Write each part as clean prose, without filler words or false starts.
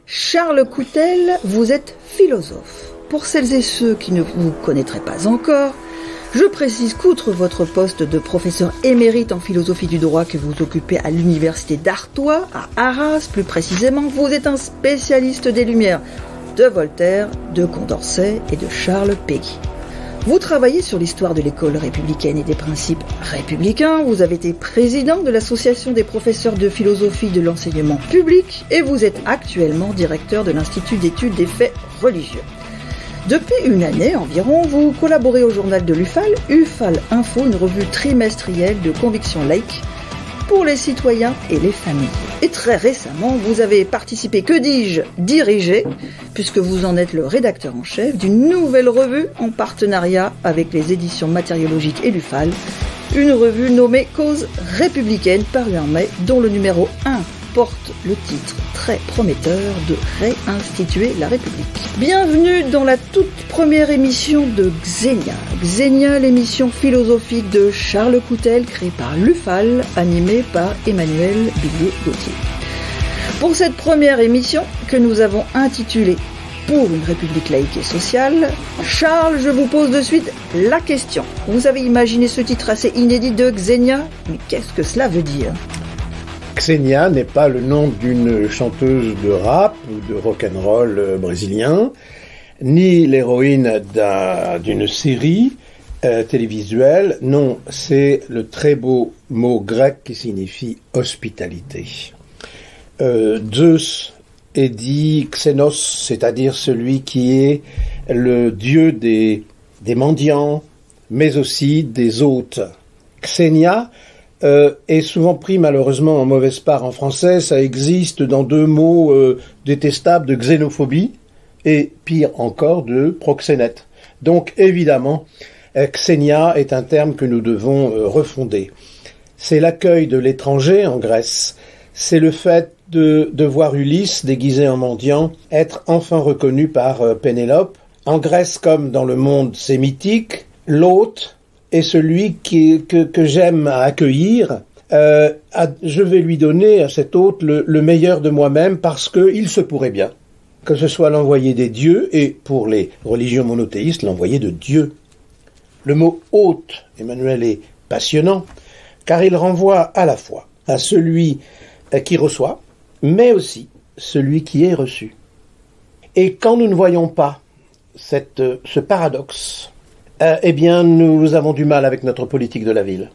Charles Coutel, vous êtes philosophe. Pour celles et ceux qui ne vous connaîtraient pas encore, je précise qu'outre votre poste de professeur émérite en philosophie du droit que vous occupez à l'université d'Artois, à Arras plus précisément, vous êtes un spécialiste des Lumières, de Voltaire, de Condorcet et de Charles Péguy. Vous travaillez sur l'histoire de l'école républicaine et des principes républicains, vous avez été président de l'association des professeurs de philosophie de l'enseignement public et vous êtes actuellement directeur de l'Institut d'études des faits religieux. Depuis une année environ, vous collaborez au journal de l'UFAL, UFAL Info, une revue trimestrielle de conviction laïque pour les citoyens et les familles. Et très récemment, vous avez participé, que dis-je, dirigé, puisque vous en êtes le rédacteur en chef, d'une nouvelle revue en partenariat avec les éditions matériologiques et l'UFAL, une revue nommée Cause républicaine, parue en mai, dont le numéro 1 porte le titre très prometteur de Réinstituer la République. Bienvenue dans la toute première émission de Xenia. Xenia, l'émission philosophique de Charles Coutel, créée par l'UFAL, animée par Emmanuel Billier-Gauthier. Pour cette première émission, que nous avons intitulée Pour une République laïque et sociale, Charles, je vous pose de suite la question. Vous avez imaginé ce titre assez inédit de Xenia, mais qu'est-ce que cela veut dire ? Xenia n'est pas le nom d'une chanteuse de rap ou de rock'n'roll brésilien, ni l'héroïne d'une série télévisuelle. Non, c'est le très beau mot grec qui signifie hospitalité. Zeus est dit Xénos, c'est-à-dire celui qui est le dieu des mendiants, mais aussi des hôtes. Xenia est souvent pris malheureusement en mauvaise part en français. Ça existe dans deux mots détestables de xénophobie et pire encore de proxénète. Donc évidemment, Xenia est un terme que nous devons refonder. C'est l'accueil de l'étranger en Grèce. C'est le fait de voir Ulysse déguisé en mendiant être enfin reconnu par Pénélope. En Grèce comme dans le monde sémitique, l'hôte est celui que j'aime à accueillir. Je vais lui donner à cet hôte le meilleur de moi-même parce qu'il se pourrait bien que ce soit l'envoyé des dieux et, pour les religions monothéistes, l'envoyé de Dieu. Le mot hôte, Emmanuel, est passionnant car il renvoie à la fois à celui qui reçoit, mais aussi celui qui est reçu. Et quand nous ne voyons pas ce paradoxe, eh bien, nous avons du mal avec notre politique de la ville.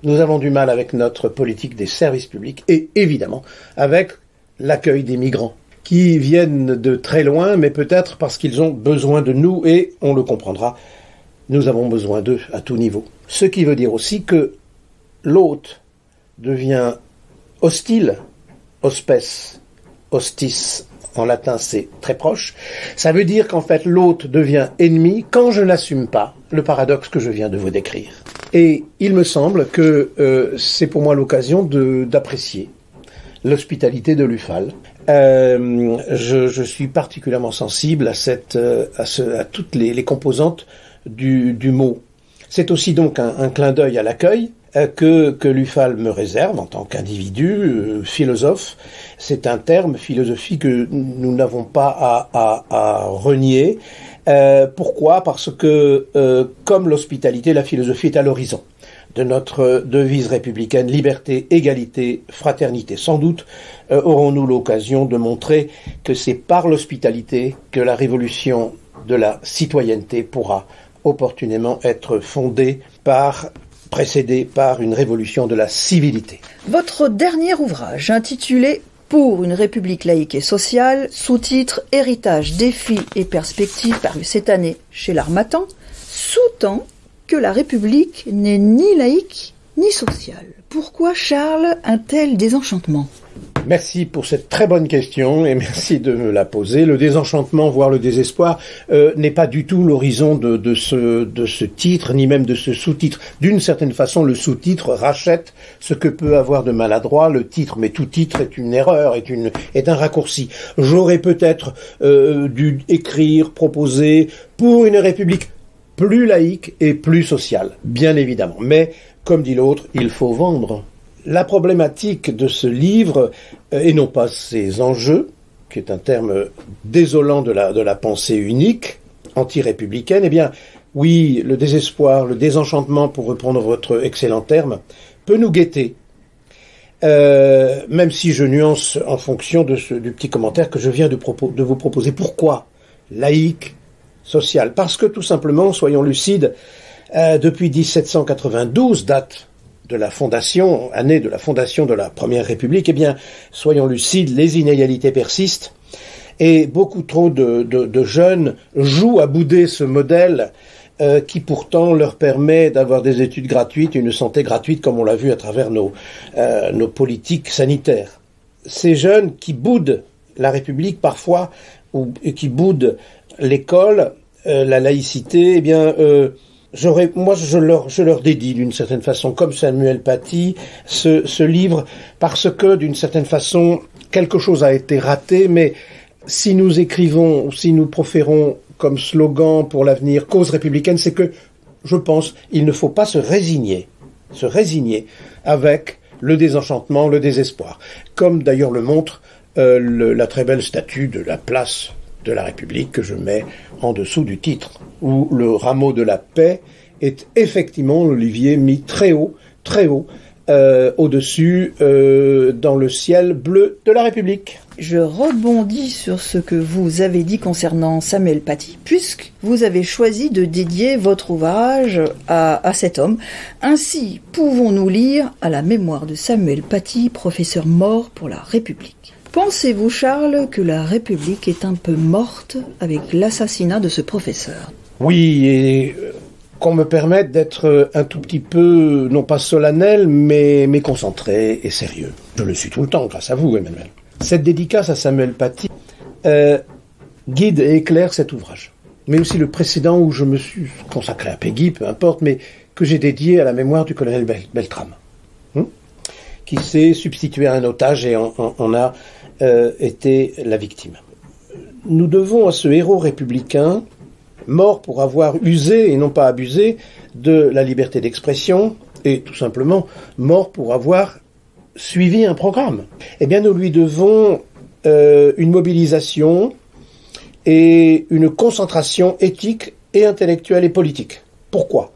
Nous avons du mal avec notre politique des services publics et, évidemment, avec l'accueil des migrants qui viennent de très loin, mais peut-être parce qu'ils ont besoin de nous et, on le comprendra, nous avons besoin d'eux à tout niveau. Ce qui veut dire aussi que l'hôte devient hostile, hospes, hostis, en latin, c'est très proche. Ça veut dire qu'en fait, l'hôte devient ennemi quand je n'assume pas le paradoxe que je viens de vous décrire. Et il me semble que c'est pour moi l'occasion d'apprécier l'hospitalité de l'UFAL. Je suis particulièrement sensible à toutes les composantes du mot. C'est aussi donc un clin d'œil à l'accueil que l'UFAL me réserve en tant qu'individu, philosophe. C'est un terme, philosophie, que nous n'avons pas à renier. Pourquoi ? Parce que, comme l'hospitalité, la philosophie est à l'horizon de notre devise républicaine, liberté, égalité, fraternité. Sans doute aurons-nous l'occasion de montrer que c'est par l'hospitalité que la révolution de la citoyenneté pourra opportunément être précédée par une révolution de la civilité. Votre dernier ouvrage, intitulé Pour une République laïque et sociale, sous-titre Héritage, défis et perspectives, paru cette année chez l'Harmattan, sous-tend que la République n'est ni laïque ni sociale. Pourquoi, Charles, un tel désenchantement ? Merci pour cette très bonne question et merci de me la poser. Le désenchantement, voire le désespoir, n'est pas du tout l'horizon de ce titre, ni même de ce sous-titre. D'une certaine façon, le sous-titre rachète ce que peut avoir de maladroit le titre, mais tout titre est une erreur, est un raccourci. J'aurais peut-être dû écrire, proposer pour une république plus laïque et plus sociale, bien évidemment. Mais, comme dit l'autre, il faut vendre. La problématique de ce livre, et non pas ses enjeux, qui est un terme désolant de la pensée unique, anti-républicaine, eh bien, oui, le désespoir, le désenchantement, pour reprendre votre excellent terme, peut nous guetter. Même si je nuance en fonction du petit commentaire que je viens de vous proposer. Pourquoi laïque, social? Parce que tout simplement, soyons lucides, depuis 1792, date de la fondation, année de la fondation de la Première République, eh bien, soyons lucides, les inégalités persistent et beaucoup trop de jeunes jouent à bouder ce modèle qui pourtant leur permet d'avoir des études gratuites, une santé gratuite, comme on l'a vu à travers nos politiques sanitaires. Ces jeunes qui boudent la République parfois, ou qui boudent l'école, la laïcité, eh bien, je leur dédie d'une certaine façon, comme Samuel Paty, ce livre, parce que d'une certaine façon, quelque chose a été raté, mais si nous écrivons, si nous proférons comme slogan pour l'avenir cause républicaine, c'est que, je pense, il ne faut pas se résigner avec le désenchantement, le désespoir, comme d'ailleurs le montre la très belle statue de la place de la République que je mets en dessous du titre, où le rameau de la paix est effectivement l'olivier mis très haut, au-dessus, dans le ciel bleu de la République. Je rebondis sur ce que vous avez dit concernant Samuel Paty, puisque vous avez choisi de dédier votre ouvrage à cet homme. Ainsi, pouvons-nous lire à la mémoire de Samuel Paty, professeur mort pour la République. Pensez-vous, Charles, que la République est un peu morte avec l'assassinat de ce professeur? Oui, et qu'on me permette d'être un tout petit peu, non pas solennel, mais concentré et sérieux. Je le suis tout le temps, grâce à vous, Emmanuel. Cette dédicace à Samuel Paty guide et éclaire cet ouvrage. Mais aussi le précédent où je me suis consacré à Peggy, peu importe, mais que j'ai dédié à la mémoire du colonel Beltrame, qui s'est substitué à un otage et en a été la victime. Nous devons à ce héros républicain, mort pour avoir usé et non pas abusé de la liberté d'expression, et tout simplement mort pour avoir suivi un programme. Eh bien, nous lui devons une mobilisation et une concentration éthique et intellectuelle et politique. Pourquoi?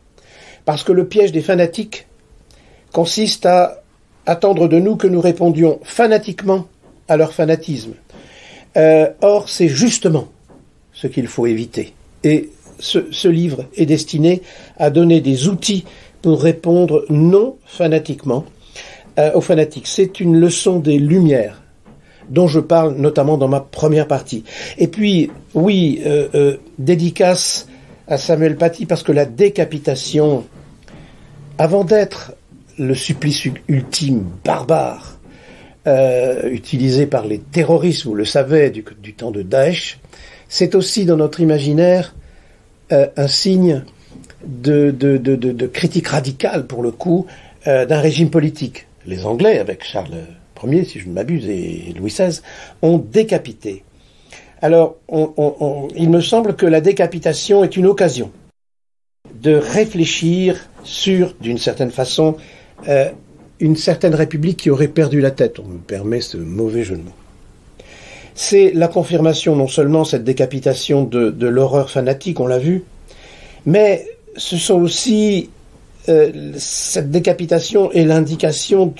Parce que le piège des fanatiques consiste à attendre de nous que nous répondions fanatiquement à leur fanatisme. Or, c'est justement ce qu'il faut éviter. Et ce livre est destiné à donner des outils pour répondre non fanatiquement aux fanatiques. C'est une leçon des Lumières dont je parle notamment dans ma première partie. Et puis, oui, dédicace à Samuel Paty, parce que la décapitation, avant d'être le supplice ultime, barbare, utilisé par les terroristes, vous le savez, du temps de Daesh, c'est aussi dans notre imaginaire un signe de critique radicale, pour le coup, d'un régime politique. Les Anglais, avec Charles Ier, si je ne m'abuse, et Louis XVI, ont décapité. Alors, il me semble que la décapitation est une occasion de réfléchir sur, d'une certaine façon, une certaine république qui aurait perdu la tête. On me permet ce mauvais jeu de mots. C'est la confirmation, non seulement cette décapitation de l'horreur fanatique, on l'a vu, mais ce sont aussi cette décapitation est l'indication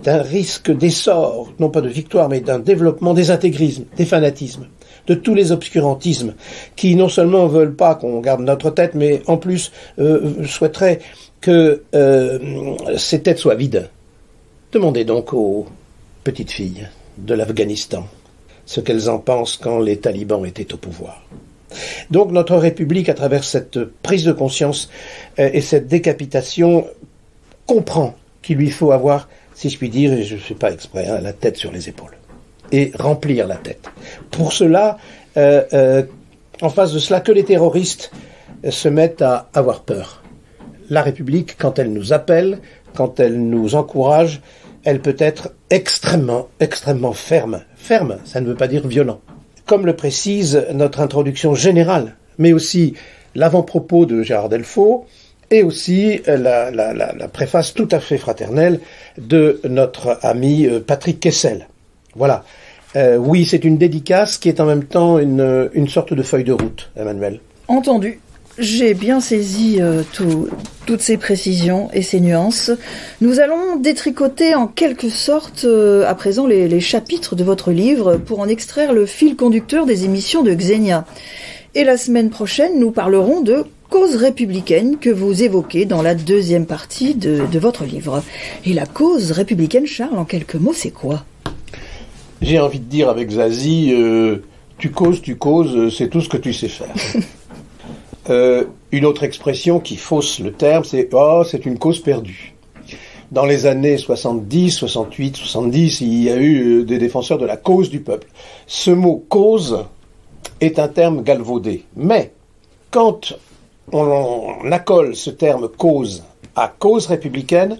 d'un risque d'essor, non pas de victoire, mais d'un développement des intégrismes, des fanatismes, de tous les obscurantismes, qui non seulement veulent pas qu'on garde notre tête, mais en plus souhaiteraient que ces têtes soient vides. Demandez donc aux petites filles de l'Afghanistan ce qu'elles en pensent quand les talibans étaient au pouvoir. Donc notre République, à travers cette prise de conscience et cette décapitation, comprend qu'il lui faut avoir, si je puis dire, et je ne fais pas exprès, la tête sur les épaules, et remplir la tête. Pour cela, en face de cela, que les terroristes se mettent à avoir peur. La République, quand elle nous appelle, quand elle nous encourage, elle peut être extrêmement ferme. Ferme, ça ne veut pas dire violent. Comme le précise notre introduction générale, mais aussi l'avant-propos de Gérard Delfaux, et aussi la préface tout à fait fraternelle de notre ami Patrick Kessel. Voilà. Oui, c'est une dédicace qui est en même temps une sorte de feuille de route, Emmanuel. Entendu. J'ai bien saisi toutes ces précisions et ces nuances. Nous allons détricoter en quelque sorte à présent les chapitres de votre livre pour en extraire le fil conducteur des émissions de Xenia. Et la semaine prochaine, nous parlerons de cause républicaine que vous évoquez dans la deuxième partie de votre livre. Et la cause républicaine, Charles, en quelques mots, c'est quoi ? J'ai envie de dire avec Zazie, tu causes, c'est tout ce que tu sais faire. Une autre expression qui fausse le terme, c'est « oh, c'est une cause perdue ». Dans les années 70, 68, 70, il y a eu des défenseurs de la cause du peuple. Ce mot « cause » est un terme galvaudé. Mais, quand on accole ce terme « cause » à « cause républicaine »,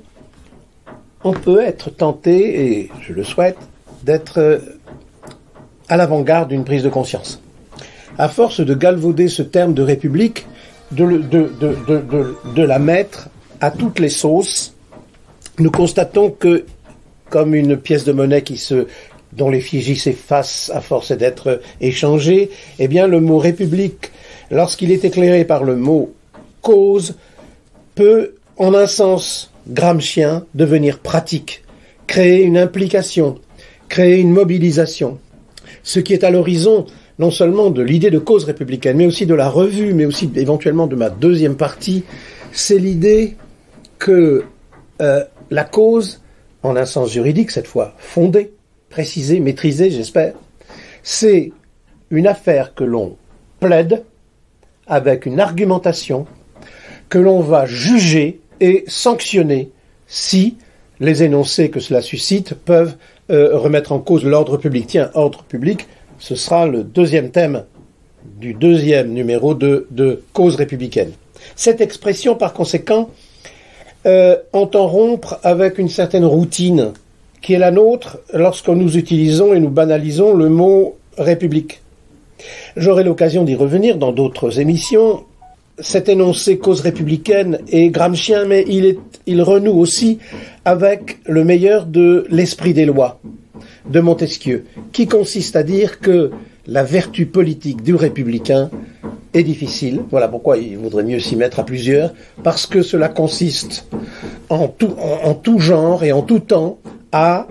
on peut être tenté, et je le souhaite, d'être à l'avant-garde d'une prise de conscience. À force de galvauder ce terme de république, de la mettre à toutes les sauces, nous constatons que, comme une pièce de monnaie dont l'effigie s'efface à force d'être échangée, eh bien le mot république, lorsqu'il est éclairé par le mot cause, peut, en un sens gramscien, devenir pratique, créer une implication, créer une mobilisation. Ce qui est à l'horizon non seulement de l'idée de cause républicaine, mais aussi de la revue, mais aussi éventuellement de ma deuxième partie, c'est l'idée que la cause, en un sens juridique cette fois, fondée, précisée, maîtrisée, j'espère, c'est une affaire que l'on plaide avec une argumentation que l'on va juger et sanctionner si les énoncés que cela suscite peuvent remettre en cause l'ordre public. Tiens, ordre public, ce sera le deuxième thème du deuxième numéro de Cause républicaine. Cette expression, par conséquent, entend rompre avec une certaine routine qui est la nôtre lorsque nous utilisons et nous banalisons le mot « république ». J'aurai l'occasion d'y revenir dans d'autres émissions. Cet énoncé cause républicaine est gramscien, mais il renoue aussi avec le meilleur de l'esprit des lois de Montesquieu, qui consiste à dire que la vertu politique du républicain est difficile. Voilà pourquoi il vaudrait mieux s'y mettre à plusieurs, parce que cela consiste en tout genre et en tout temps à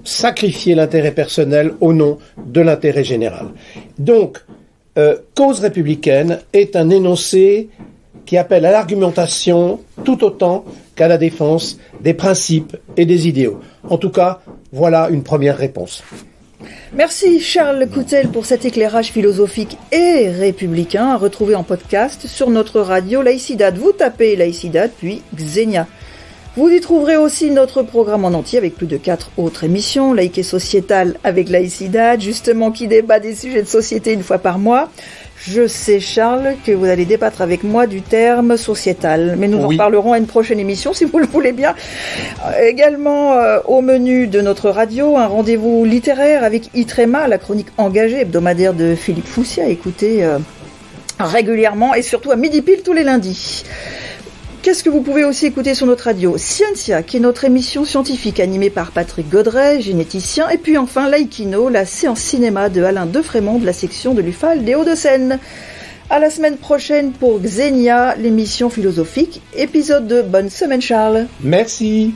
sacrifier l'intérêt personnel au nom de l'intérêt général. Donc, cause républicaine est un énoncé qui appelle à l'argumentation tout autant qu'à la défense des principes et des idéaux. En tout cas, voilà une première réponse. Merci Charles Coutel pour cet éclairage philosophique et républicain à retrouver en podcast sur notre radio Laïcidad. Vous tapez Laïcidad puis Xenia. Vous y trouverez aussi notre programme en entier avec plus de 4 autres émissions, Laïque et sociétale avec Laïcidad, justement qui débat des sujets de société une fois par mois. Je sais, Charles, que vous allez débattre avec moi du terme sociétal, mais nous en parlerons à une prochaine émission, si vous le voulez bien. Également, au menu de notre radio, un rendez-vous littéraire avec Itrema, la chronique engagée hebdomadaire de Philippe Foussia, écoutée régulièrement et surtout à midi pile tous les lundis. Qu'est-ce que vous pouvez aussi écouter sur notre radio ? Scientia, qui est notre émission scientifique animée par Patrick Godret, généticien. Et puis enfin, Laïkino, la séance cinéma de Alain Defrémont de la section de l'UFAL des Hauts-de-Seine. À la semaine prochaine pour Xenia, l'émission philosophique. Épisode 2. Bonne semaine, Charles. Merci.